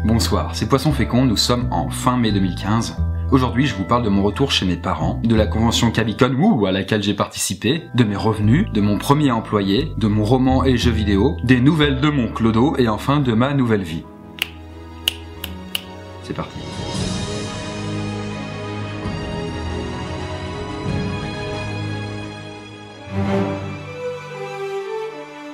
Bonsoir, c'est Poisson Fécond, nous sommes en fin mai 2015. Aujourd'hui, je vous parle de mon retour chez mes parents, de la convention Cabicon à laquelle j'ai participé, de mes revenus, de mon premier employé, de mon roman et jeux vidéo, des nouvelles de mon clodo et enfin de ma nouvelle vie. C'est parti.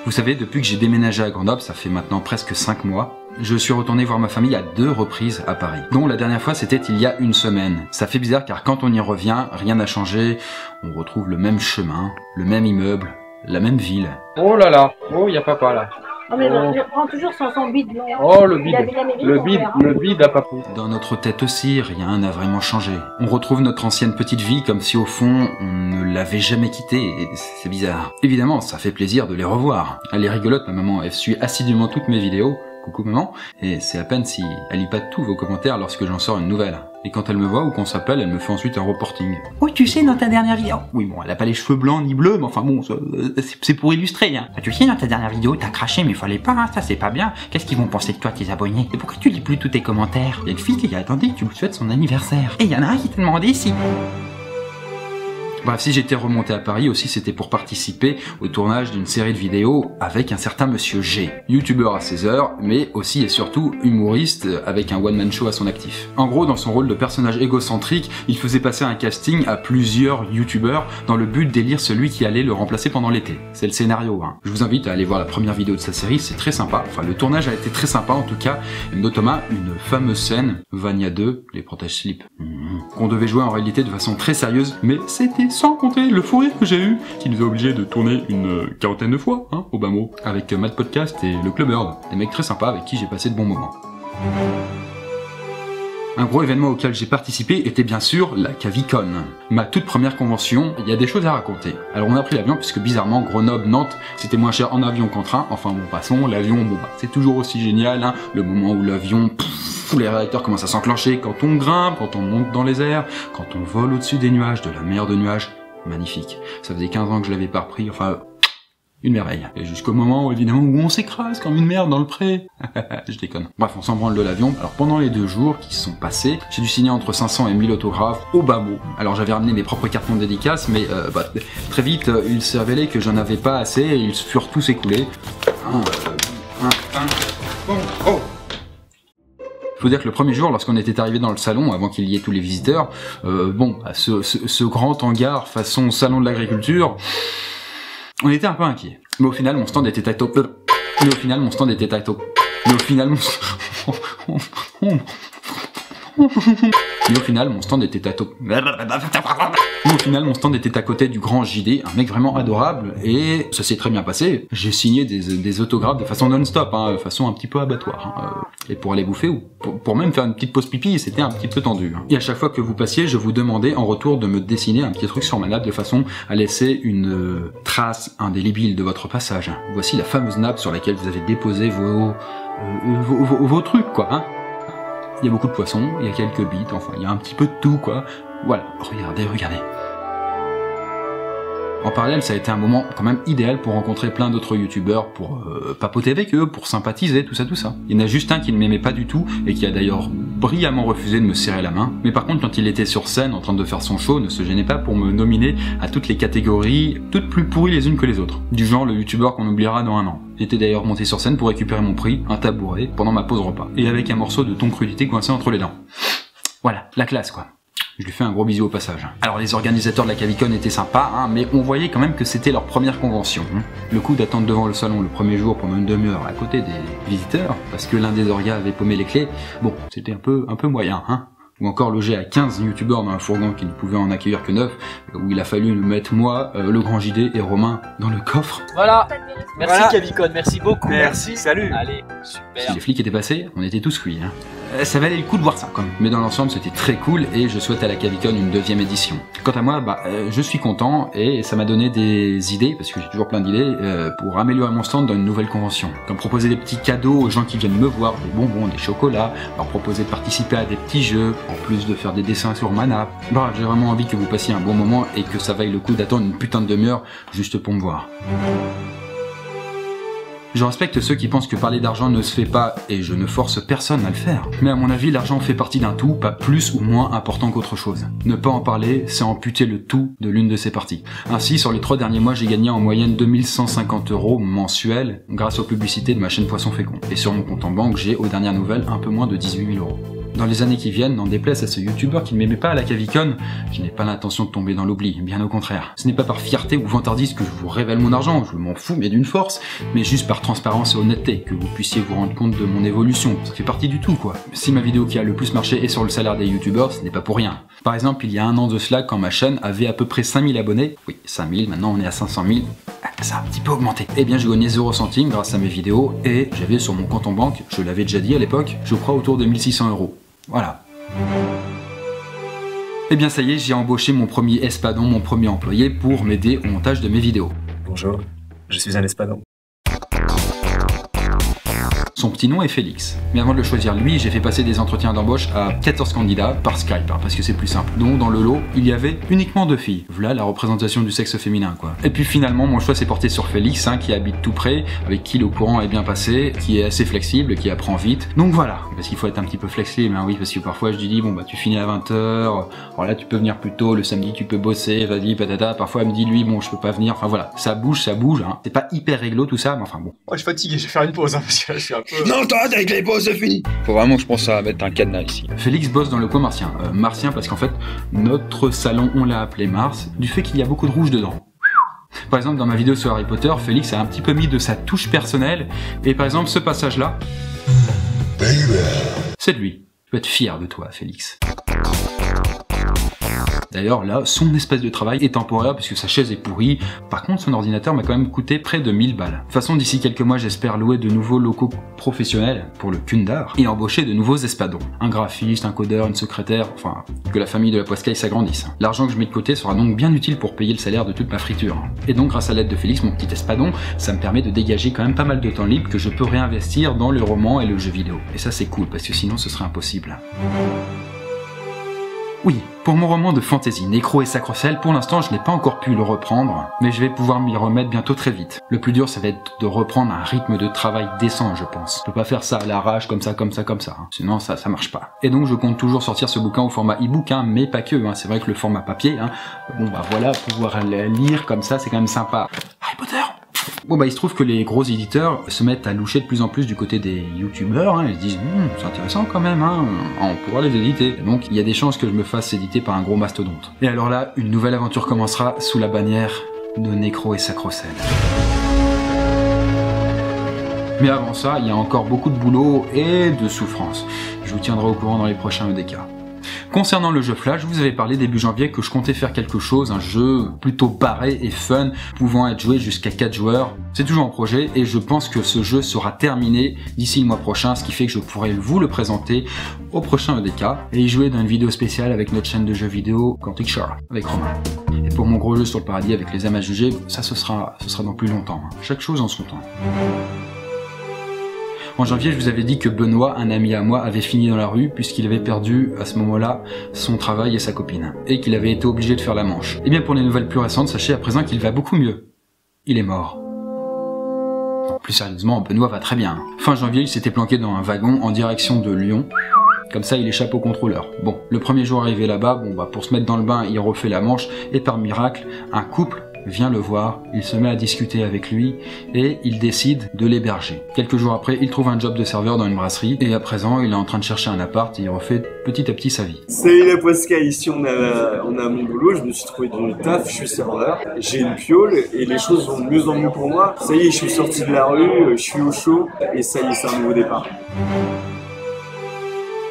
Vous savez, depuis que j'ai déménagé à Grenoble, ça fait maintenant presque 5 mois, je suis retourné voir ma famille à 2 reprises à Paris. Dont la dernière fois c'était il y a une semaine. Ça fait bizarre car quand on y revient, rien n'a changé, on retrouve le même chemin, le même immeuble, la même ville. Oh là là, oh y a papa là. Oh mais il prend toujours son bide long. Oh le bide à papou. Dans notre tête aussi, rien n'a vraiment changé. On retrouve notre ancienne petite vie comme si au fond, on ne l'avait jamais quittée, et c'est bizarre. Évidemment, ça fait plaisir de les revoir. Elle est rigolote ma maman, elle suit assidûment toutes mes vidéos. Coucou maman, et c'est à peine si elle lit pas tous vos commentaires lorsque j'en sors une nouvelle. Et quand elle me voit ou qu'on s'appelle, elle me fait ensuite un reporting. Oui, tu sais, dans ta dernière vidéo... Oui, bon, elle a pas les cheveux blancs ni bleus, mais enfin bon, c'est pour illustrer, hein. Tu sais, dans ta dernière vidéo, t'as craché, mais fallait pas, hein, ça c'est pas bien. Qu'est-ce qu'ils vont penser de toi, tes abonnés? Et pourquoi tu lis plus tous tes commentaires? Il y a une fille qui a attendu que tu lui souhaites son anniversaire. Et il y en a un qui t'a demandé si... Bref, si j'étais remonté à Paris aussi, c'était pour participer au tournage d'une série de vidéos avec un certain Monsieur G, youtubeur à 16 heures, mais aussi et surtout humoriste avec un one-man show à son actif. En gros, dans son rôle de personnage égocentrique, il faisait passer un casting à plusieurs youtubeurs dans le but d'élire celui qui allait le remplacer pendant l'été. C'est le scénario, hein. Je vous invite à aller voir la première vidéo de sa série, c'est très sympa. Enfin, le tournage a été très sympa en tout cas, notamment une fameuse scène, Vania 2, les protège slip, qu'on devait jouer en réalité de façon très sérieuse, mais c'était sans compter le fou rire que j'ai eu, qui nous a obligés de tourner une quarantaine de fois, hein, au bas mot, avec Mad Podcast et le Clubbird, des mecs très sympas avec qui j'ai passé de bons moments. Un gros événement auquel j'ai participé était bien sûr la Cabicon. Ma toute première convention, il y a des choses à raconter. Alors on a pris l'avion puisque bizarrement Grenoble-Nantes c'était moins cher en avion qu'en train, enfin bon passons, l'avion bon bah c'est toujours aussi génial, hein, le moment où l'avion, tous les réacteurs commencent à s'enclencher, quand on grimpe, quand on monte dans les airs, quand on vole au-dessus des nuages, de la mer de nuages, magnifique. Ça faisait 15 ans que je l'avais pas repris, enfin... une merveille. Et jusqu'au moment, évidemment, où on s'écrase comme une merde dans le pré. Je déconne. Bref, on s'en branle de l'avion. Alors pendant les 2 jours qui se sont passés, j'ai dû signer entre 500 et 1000 autographes au bas mot. Alors j'avais ramené mes propres cartons de dédicace, mais très vite, il s'est révélé que j'en avais pas assez et ils furent tous écoulés. Oh! Faut dire que le premier jour, lorsqu'on était arrivé dans le salon, avant qu'il y ait tous les visiteurs, ce grand hangar façon salon de l'agriculture, on était un peu inquiets. Mais au final, mon stand était taito. Mais au final, mon stand était taito. Mais au final, mon stand était tato. Mais au final, mon stand était à côté du grand JD, un mec vraiment adorable, et ça s'est très bien passé. J'ai signé des autographes de façon non-stop, hein, de façon un petit peu abattoir. Hein, et pour aller bouffer ou pour même faire une petite pause pipi, c'était un petit peu tendu. Hein. Et à chaque fois que vous passiez, je vous demandais en retour de me dessiner un petit truc sur ma nappe de façon à laisser une trace indélébile de votre passage. Voici la fameuse nappe sur laquelle vous avez déposé vos trucs, quoi. Hein. Il y a beaucoup de poissons, il y a quelques bites, enfin il y a un petit peu de tout quoi. Voilà, regardez. En parallèle, ça a été un moment quand même idéal pour rencontrer plein d'autres youtubeurs, pour papoter avec eux, pour sympathiser, tout ça. Il y en a juste un qui ne m'aimait pas du tout, et qui a d'ailleurs brillamment refusé de me serrer la main. Mais par contre, quand il était sur scène en train de faire son show, ne se gênait pas pour me nominer à toutes les catégories, toutes plus pourries les unes que les autres. Du genre le youtubeur qu'on oubliera dans 1 an. J'étais d'ailleurs monté sur scène pour récupérer mon prix, un tabouret, pendant ma pause repas. Et avec un morceau de thon crudité coincé entre les dents. Voilà, la classe quoi. Je lui fais un gros bisou au passage. Alors les organisateurs de la Cabicon étaient sympas, hein, mais on voyait quand même que c'était leur première convention. Hein. Le coup d'attendre devant le salon le premier jour pendant une demi-heure à côté des visiteurs, parce que l'un des orgas avait paumé les clés, bon, c'était un peu moyen, hein. Ou encore loger à 15 youtubeurs dans un fourgon qui ne pouvait en accueillir que 9, où il a fallu nous mettre moi, le grand JD et Romain dans le coffre. Voilà. Merci Cabicon, merci beaucoup. Merci, salut. Allez, super. Si les flics étaient passés, on était tous cuits. Hein. Ça valait le coup de voir ça quand même. Mais dans l'ensemble, c'était très cool et je souhaite à la Cabicon une 2e édition. Quant à moi, je suis content et ça m'a donné des idées, parce que j'ai toujours plein d'idées, pour améliorer mon stand dans une nouvelle convention. Comme proposer des petits cadeaux aux gens qui viennent me voir, des bonbons, des chocolats, leur proposer de participer à des petits jeux, en plus de faire des dessins sur ma nappe. Bref, j'ai vraiment envie que vous passiez un bon moment et que ça vaille le coup d'attendre une putain de demi-heure juste pour me voir. Je respecte ceux qui pensent que parler d'argent ne se fait pas et je ne force personne à le faire. Mais à mon avis, l'argent fait partie d'un tout, pas plus ou moins important qu'autre chose. Ne pas en parler, c'est amputer le tout de l'une de ses parties. Ainsi, sur les 3 derniers mois, j'ai gagné en moyenne 2150 € mensuels grâce aux publicités de ma chaîne Poisson Fécond. Et sur mon compte en banque, j'ai, aux dernières nouvelles, un peu moins de 18 000 €. Dans les années qui viennent, n'en déplaise à ce youtubeur qui ne m'aimait pas à la cavicone, je n'ai pas l'intention de tomber dans l'oubli, bien au contraire. Ce n'est pas par fierté ou vantardise que je vous révèle mon argent, je m'en fous mais d'une force, mais juste par transparence et honnêteté, que vous puissiez vous rendre compte de mon évolution, ça fait partie du tout quoi. Si ma vidéo qui a le plus marché est sur le salaire des youtubeurs, ce n'est pas pour rien. Par exemple, il y a un an de cela, quand ma chaîne avait à peu près 5000 abonnés, oui 5000, maintenant on est à 500 000, ça a un petit peu augmenté. Eh bien, j'ai gagné 0 centime grâce à mes vidéos et j'avais sur mon compte en banque, je l'avais déjà dit à l'époque, je crois autour de 1600 €. Voilà. Eh bien ça y est, j'ai embauché mon premier espadon, mon premier employé pour m'aider au montage de mes vidéos. Bonjour, je suis un espadon. Son petit nom est Félix. Mais avant de le choisir lui, j'ai fait passer des entretiens d'embauche à 14 candidats par Skype, parce que c'est plus simple. Donc dans le lot, il y avait uniquement 2 filles. Voilà la représentation du sexe féminin quoi. Et puis finalement, mon choix s'est porté sur Félix, qui habite tout près, avec qui le courant est bien passé, qui est assez flexible, qui apprend vite. Donc voilà, parce qu'il faut être un petit peu flexible, hein, oui, parce que parfois je lui dis, bon bah tu finis à 20 h, alors là tu peux venir plus tôt, le samedi tu peux bosser, vas-y, patata. Parfois elle me dit, lui, bon je peux pas venir, enfin voilà, ça bouge, hein. C'est pas hyper réglo tout ça, mais enfin bon. Oh, je suis fatigué, je vais faire une pause, parce que là je suis un peu... Non, t'arrêtes avec les pauses, c'est fini. Faut vraiment que je pense à mettre un cadenas ici. Félix bosse dans le coin martien. Martien parce qu'en fait, notre salon, on l'a appelé Mars, du fait qu'il y a beaucoup de rouge dedans. Par exemple, dans ma vidéo sur Harry Potter, Félix a un petit peu mis de sa touche personnelle, et par exemple, ce passage-là, c'est de lui. Je peux être fier de toi, Félix. D'ailleurs, là, son espace de travail est temporaire puisque sa chaise est pourrie. Par contre, son ordinateur m'a quand même coûté près de 1000 balles. De toute façon, d'ici quelques mois, j'espère louer de nouveaux locaux professionnels pour le Kundar et embaucher de nouveaux espadons. Un graphiste, un codeur, une secrétaire, enfin, que la famille de la Poiscaille s'agrandisse. L'argent que je mets de côté sera donc bien utile pour payer le salaire de toute ma friture. Et donc, grâce à l'aide de Félix, mon petit espadon, ça me permet de dégager quand même pas mal de temps libre que je peux réinvestir dans le roman et le jeu vidéo. Et ça, c'est cool parce que sinon, ce serait impossible. Oui, pour mon roman de fantasy Nécro et Sacrocel, pour l'instant je n'ai pas encore pu le reprendre, mais je vais pouvoir m'y remettre bientôt très vite. Le plus dur ça va être de reprendre un rythme de travail décent je pense. Je peux pas faire ça à l'arrache comme ça, hein. Sinon ça marche pas. Et donc je compte toujours sortir ce bouquin au format e-book, hein, mais pas que, hein. C'est vrai que le format papier, hein, bon bah voilà, pouvoir lire comme ça c'est quand même sympa. Harry Potter. Bon bah il se trouve que les gros éditeurs se mettent à loucher de plus en plus du côté des youtubeurs, hein, ils se disent c'est intéressant quand même, hein, on pourra les éditer. Et donc il y a des chances que je me fasse éditer par un gros mastodonte. Et alors là, une nouvelle aventure commencera sous la bannière de Nécro et Sacrocel. Mais avant ça, il y a encore beaucoup de boulot et de souffrance. Je vous tiendrai au courant dans les prochains EDK. Concernant le jeu Flash, je vous avais parlé début janvier que je comptais faire quelque chose, un jeu plutôt barré et fun, pouvant être joué jusqu'à 4 joueurs. C'est toujours en projet et je pense que ce jeu sera terminé d'ici le mois prochain, ce qui fait que je pourrai vous le présenter au prochain EDK et y jouer dans une vidéo spéciale avec notre chaîne de jeux vidéo Quantic Share, avec Romain. Et pour mon gros jeu sur le paradis avec les âmes à juger, ça ce sera dans plus longtemps, hein. Chaque chose en son temps. En janvier, je vous avais dit que Benoît, un ami à moi, avait fini dans la rue puisqu'il avait perdu à ce moment-là son travail et sa copine, et qu'il avait été obligé de faire la manche. Et bien pour les nouvelles plus récentes, sachez à présent qu'il va beaucoup mieux. Il est mort. Non, plus sérieusement, Benoît va très bien. Fin janvier, il s'était planqué dans un wagon en direction de Lyon. Comme ça, il échappe au contrôleur. Bon, le premier jour arrivé là-bas, bon bah pour se mettre dans le bain, il refait la manche, et par miracle, un couple vient le voir, il se met à discuter avec lui et il décide de l'héberger. Quelques jours après, il trouve un job de serveur dans une brasserie et à présent, il est en train de chercher un appart et il refait petit à petit sa vie. Salut la Poiscaille, ici on a mon boulot, je me suis trouvé du taf, je suis serveur, j'ai une piole et les choses vont de mieux en mieux pour moi. Ça y est, je suis sorti de la rue, je suis au chaud et ça y est, c'est un nouveau départ.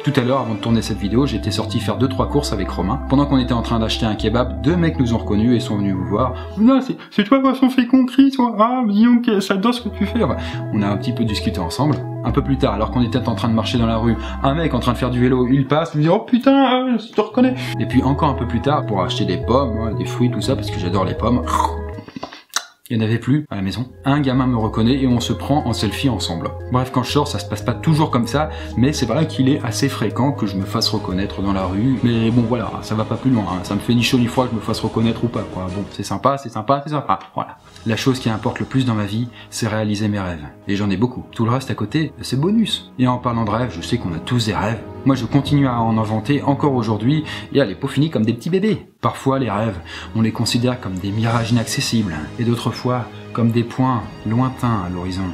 Tout à l'heure, avant de tourner cette vidéo, j'étais sorti faire 2-3 courses avec Romain. Pendant qu'on était en train d'acheter un kebab, 2 mecs nous ont reconnus et sont venus vous voir. Non, c'est toi, Poisson Fécond, Chris, toi. Ah, dis donc, j'adore ce que tu fais. Enfin, on a un petit peu discuté ensemble. Un peu plus tard, alors qu'on était en train de marcher dans la rue, un mec en train de faire du vélo, il passe, il me dit oh putain, je te reconnais. Et puis encore un peu plus tard, pour acheter des pommes, des fruits, tout ça, parce que j'adore les pommes. Il n'y en avait plus à la maison. Un gamin me reconnaît et on se prend en selfie ensemble. Bref, quand je sors, ça se passe pas toujours comme ça, mais c'est vrai qu'il est assez fréquent que je me fasse reconnaître dans la rue. Mais bon, voilà, ça va pas plus loin, hein. Ça me fait ni chaud ni froid que je me fasse reconnaître ou pas, quoi. Bon, c'est sympa, c'est sympa, c'est sympa, voilà. La chose qui importe le plus dans ma vie, c'est réaliser mes rêves. Et j'en ai beaucoup. Tout le reste à côté, c'est bonus. Et en parlant de rêves, je sais qu'on a tous des rêves. Moi, je continue à en inventer encore aujourd'hui et à les peaufiner comme des petits bébés. Parfois, les rêves, on les considère comme des mirages inaccessibles, et d'autres fois, comme des points lointains à l'horizon,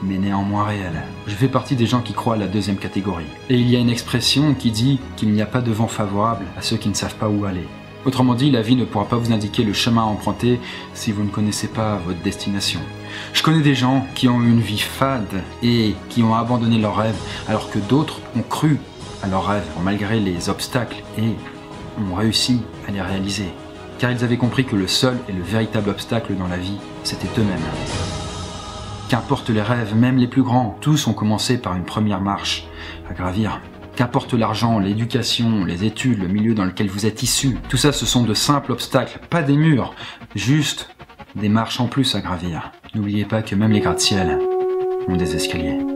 mais néanmoins réels. Je fais partie des gens qui croient à la deuxième catégorie. Et il y a une expression qui dit qu'il n'y a pas de vent favorable à ceux qui ne savent pas où aller. Autrement dit, la vie ne pourra pas vous indiquer le chemin à emprunter si vous ne connaissez pas votre destination. Je connais des gens qui ont eu une vie fade et qui ont abandonné leurs rêves, alors que d'autres ont cru à leurs rêves malgré les obstacles et ont réussi à les réaliser. Car ils avaient compris que le seul et le véritable obstacle dans la vie, c'était eux-mêmes. Qu'importe les rêves, même les plus grands, tous ont commencé par une première marche à gravir. Qu'importe l'argent, l'éducation, les études, le milieu dans lequel vous êtes issu, tout ça ce sont de simples obstacles, pas des murs, juste des marches en plus à gravir. N'oubliez pas que même les gratte-ciel ont des escaliers.